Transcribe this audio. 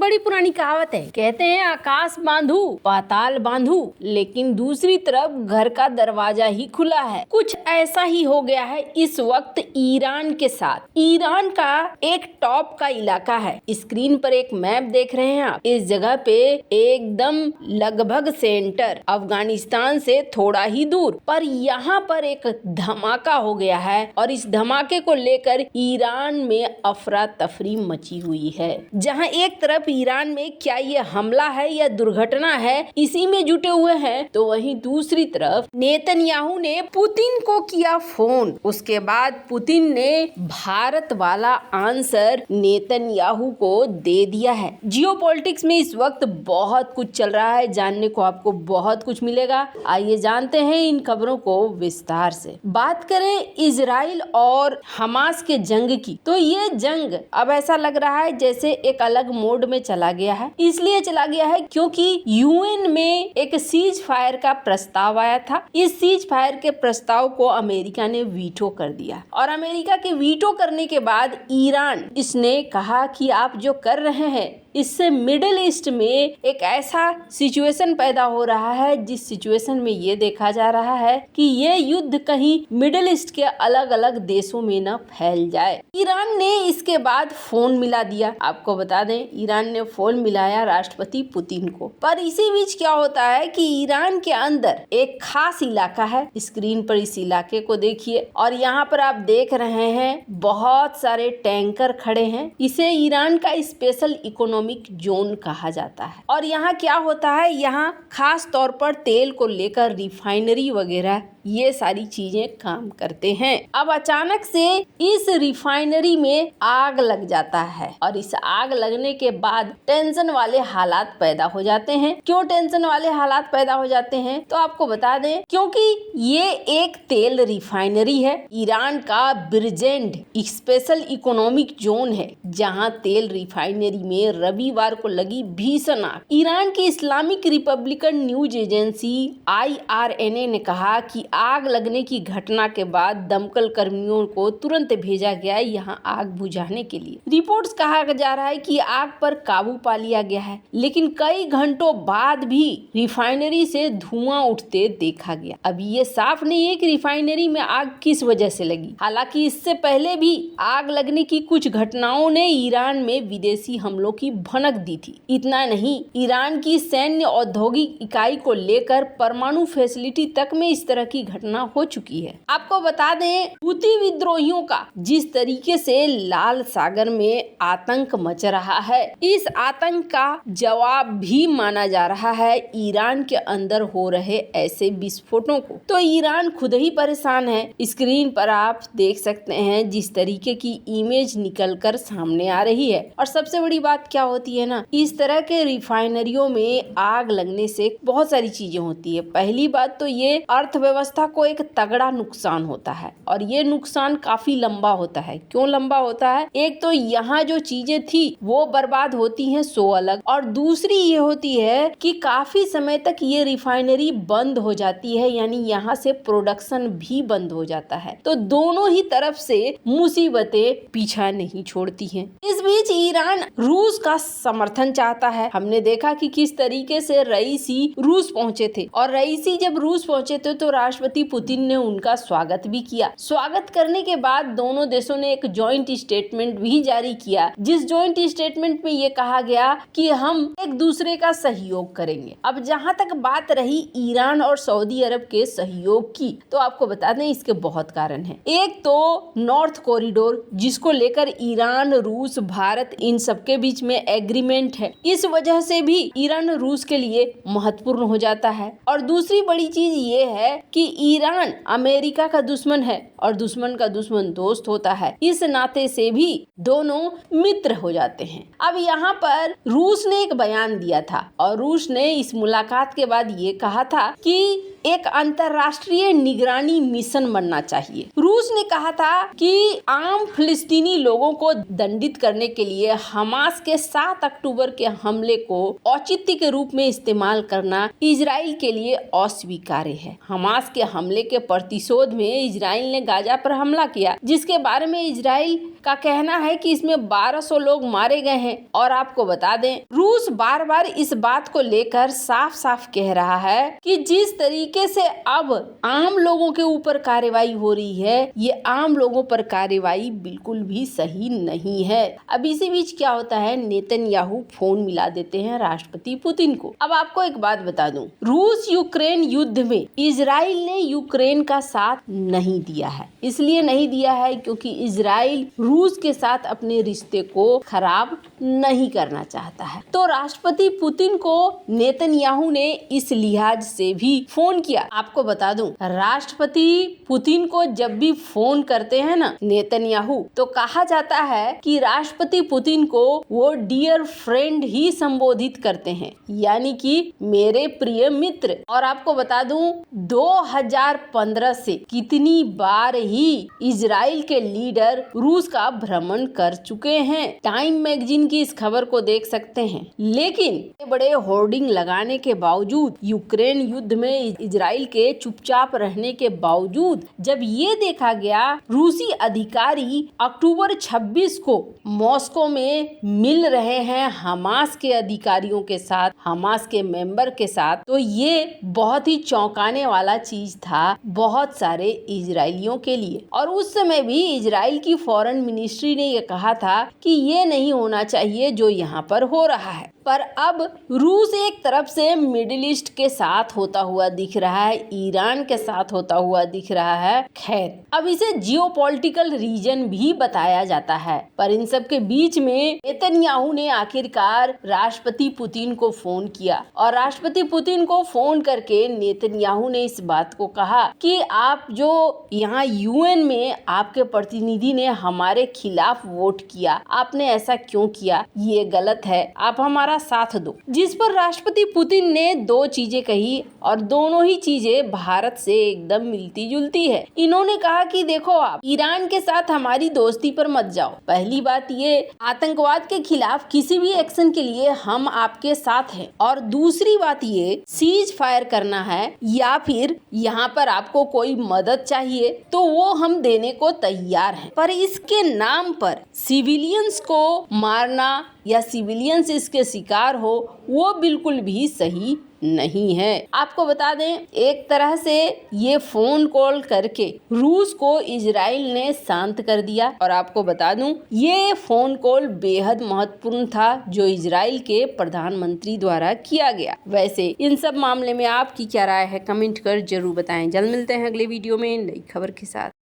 बड़ी पुरानी कहावत है, कहते हैं आकाश बांधू पाताल बांधू, लेकिन दूसरी तरफ घर का दरवाजा ही खुला है। कुछ ऐसा ही हो गया है इस वक्त ईरान के साथ। ईरान का एक टॉप का इलाका है। स्क्रीन पर एक मैप देख रहे हैं आप। इस जगह पे एकदम लगभग सेंटर, अफगानिस्तान से थोड़ा ही दूर पर यहाँ पर एक धमाका हो गया है और इस धमाके को लेकर ईरान में अफरा तफरी मची हुई है। जहाँ एक तरफ ईरान में क्या ये हमला है या दुर्घटना है इसी में जुटे हुए हैं, तो वहीं दूसरी तरफ नेतन्याहू ने पुतिन को किया फोन। उसके बाद पुतिन ने भारत वाला आंसर नेतन्याहू को दे दिया है। जियोपॉलिटिक्स में इस वक्त बहुत कुछ चल रहा है, जानने को आपको बहुत कुछ मिलेगा। आइए जानते हैं इन खबरों को विस्तार से। बात करें इजराइल और हमास के जंग की, तो ये जंग अब ऐसा लग रहा है जैसे एक अलग मोड में चला गया है। इसलिए चला गया है क्योंकि यूएन में एक सीज फायर का प्रस्ताव आया था। इस सीज फायर के प्रस्ताव को अमेरिका ने वीटो कर दिया और अमेरिका के वीटो करने के बाद ईरान इसने कहा कि आप जो कर रहे हैं इससे मिडिल ईस्ट में एक ऐसा सिचुएशन पैदा हो रहा है जिस सिचुएशन में ये देखा जा रहा है कि ये युद्ध कहीं मिडिल ईस्ट के अलग अलग देशों में न फैल जाए। ईरान ने इसके बाद फोन मिला दिया। आपको बता दें, ईरान ने फोन मिलाया राष्ट्रपति पुतिन को। पर इसी बीच क्या होता है कि ईरान के अंदर एक खास इलाका है। स्क्रीन पर इस इलाके को देखिए और यहाँ पर आप देख रहे हैं बहुत सारे टैंकर खड़े हैं। इसे ईरान का स्पेशल इकोनॉमिक जोन कहा जाता है। और यहाँ क्या होता है, यहाँ खास तौर पर तेल को लेकर रिफाइनरी वगैरह ये सारी चीजें काम करते हैं। अब अचानक से इस रिफाइनरी में आग लग जाता है और इस आग लगने के बाद टेंशन वाले हालात पैदा हो जाते हैं। क्यों टेंशन वाले हालात पैदा हो जाते हैं, तो आपको बता दें क्योंकि ये एक तेल रिफाइनरी है। ईरान का बिरजेंड स्पेशल इकोनॉमिक जोन है जहां तेल रिफाइनरी में रविवार को लगी भीषण आग। ईरान की Islamic Republican news agency IRNA ने कहा कि आग लगने की घटना के बाद दमकल कर्मियों को तुरंत भेजा गया यहां आग बुझाने के लिए। रिपोर्ट्स कहा जा रहा है कि आग पर काबू पा लिया गया है, लेकिन कई घंटों बाद भी रिफाइनरी से धुआं उठते देखा गया। अभी ये साफ नहीं है कि रिफाइनरी में आग किस वजह से लगी। हालांकि इससे पहले भी आग लगने की कुछ घटनाओं ने ईरान में विदेशी हमलों की भनक दी थी। इतना नहीं, ईरान की सैन्य औद्योगिक इकाई को लेकर परमाणु फैसिलिटी तक में इस तरह की घटना हो चुकी है। आपको बता दें, हूती विद्रोहियों का जिस तरीके से लाल सागर में आतंक मच रहा है, इस आतंक का जवाब भी माना जा रहा है ईरान के अंदर हो रहे ऐसे विस्फोटों को। तो ईरान खुद ही परेशान है। स्क्रीन पर आप देख सकते हैं जिस तरीके की इमेज निकलकर सामने आ रही है। और सबसे बड़ी बात क्या होती है ना, इस तरह के रिफाइनरियों में आग लगने से बहुत सारी चीजें होती है। पहली बात तो ये अर्थव्यवस्था को एक तगड़ा नुकसान होता है और ये नुकसान काफी लंबा होता है। क्यों लंबा होता है? एक तो यहाँ जो चीजें थी वो बर्बाद होती हैं सो अलग, और दूसरी ये होती है कि काफी समय तक ये रिफाइनरी बंद हो जाती है, यानी यहाँ से प्रोडक्शन भी बंद हो जाता है। तो दोनों ही तरफ से मुसीबतें पीछा नहीं छोड़ती हैं। इस बीच ईरान रूस का समर्थन चाहता है। हमने देखा कि किस तरीके से रईसी रूस पहुंचे थे और रईसी जब रूस पहुंचे थे तो राष्ट्रपति पुतिन ने उनका स्वागत भी किया। स्वागत करने के बाद दोनों देशों ने एक जॉइंट स्टेटमेंट भी जारी किया, जिस जॉइंट स्टेटमेंट में ये कहा गया कि हम एक दूसरे का सहयोग करेंगे। अब जहां तक बात रही ईरान और सऊदी अरब के सहयोग की, तो आपको बता दें इसके बहुत कारण हैं। एक तो नॉर्थ कॉरिडोर, जिसको लेकर ईरान, रूस, भारत इन सबके बीच में एग्रीमेंट है। इस वजह से भी ईरान रूस के लिए महत्वपूर्ण हो जाता है। और दूसरी बड़ी चीज ये है कि ईरान अमेरिका का दुश्मन है और दुश्मन का दुश्मन दोस्त होता है। इस नाते से भी दोनों मित्र हो जाते हैं। अब यहाँ पर रूस ने एक बयान दिया था और रूस ने इस मुलाकात के बाद ये कहा था कि एक अंतर्राष्ट्रीय निगरानी मिशन बनना चाहिए। रूस ने कहा था कि आम फिलिस्तीनी लोगों को दंडित करने के लिए हमास के 7 अक्टूबर के हमले को औचित्य के रूप में इस्तेमाल करना इजराइल के लिए अस्वीकार्य है। हमास के हमले के प्रतिशोध में इजराइल ने गाजा पर हमला किया, जिसके बारे में इजराइल का कहना है कि इसमें 1200 लोग मारे गए हैं। और आपको बता दें, रूस बार बार इस बात को लेकर साफ साफ कह रहा है कि जिस तरीके से अब आम लोगों के ऊपर कार्रवाई हो रही है, ये आम लोगों पर कार्रवाई बिल्कुल भी सही नहीं है। अब इसी बीच क्या होता है, नेतन्याहू फोन मिला देते हैं राष्ट्रपति पुतिन को। अब आपको एक बात बता दूं, रूस यूक्रेन युद्ध में इजराइल ने यूक्रेन का साथ नहीं दिया है। इसलिए नहीं दिया है क्योंकि इजराइल रूस के साथ अपने रिश्ते को खराब नहीं करना चाहता है। तो राष्ट्रपति पुतिन को नेतन्याहू ने इस लिहाज से भी फोन किया। आपको बता दूं, राष्ट्रपति पुतिन को जब भी फोन करते हैं ना नेतन्याहू, तो कहा जाता है कि राष्ट्रपति पुतिन को वो डियर फ्रेंड ही संबोधित करते हैं, यानी कि मेरे प्रिय मित्र। और आपको बता दूं, 2015 से कितनी बार ही इजराइल के लीडर रूस का भ्रमण कर चुके हैं। टाइम मैगजीन की इस खबर को देख सकते हैं। लेकिन बड़े होर्डिंग लगाने के बावजूद, यूक्रेन युद्ध में इजराइल के चुपचाप रहने के बावजूद, जब ये देखा गया रूसी अधिकारी अक्टूबर 26 को मॉस्को में मिल रहे हैं हमास के अधिकारियों के साथ, हमास के मेंबर के साथ, तो ये बहुत ही चौंकाने वाला चीज था बहुत सारे इजरायलियों के लिए। और उस समय भी इजराइल की फॉरेन मिनिस्ट्री ने ये कहा था कि ये नहीं होना चाहिए जो यहाँ पर हो रहा है। पर अब रूस एक तरफ से मिडिल ईस्ट के साथ होता हुआ दिख रहा है, ईरान के साथ होता हुआ दिख रहा है। खैर, अब इसे जियोपॉलिटिकल रीजन भी बताया जाता है। पर इन सब के बीच में नेतन्याहू ने आखिरकार राष्ट्रपति पुतिन को फोन किया और राष्ट्रपति पुतिन को फोन करके नेतन्याहू ने इस बात को कहा कि आप जो यहाँ यूएन में आपके प्रतिनिधि ने हमारे खिलाफ वोट किया, आपने ऐसा क्यों किया, ये गलत है, आप हमारा साथ दो। जिस पर राष्ट्रपति पुतिन ने 2 चीजें कही और दोनों ही चीजें भारत से एकदम मिलती जुलती है। इन्होंने कहा कि देखो, आप ईरान के साथ हमारी दोस्ती पर मत जाओ। पहली बात ये, आतंकवाद के खिलाफ किसी भी एक्शन के लिए हम आपके साथ हैं। और दूसरी बात ये, सीज फायर करना है या फिर यहाँ पर आपको कोई मदद चाहिए तो वो हम देने को तैयार हैं। पर इसके नाम पर सिविलियंस को मारना या सिविलियंस इसके शिकार हो, वो बिल्कुल भी सही नहीं है। आपको बता दें, एक तरह से ये फोन कॉल करके रूस को इजराइल ने शांत कर दिया। और आपको बता दूं, ये फोन कॉल बेहद महत्वपूर्ण था जो इजराइल के प्रधानमंत्री द्वारा किया गया। वैसे इन सब मामले में आपकी क्या राय है, कमेंट कर जरूर बताएं। जल्द मिलते हैं अगले वीडियो में नई खबर के साथ।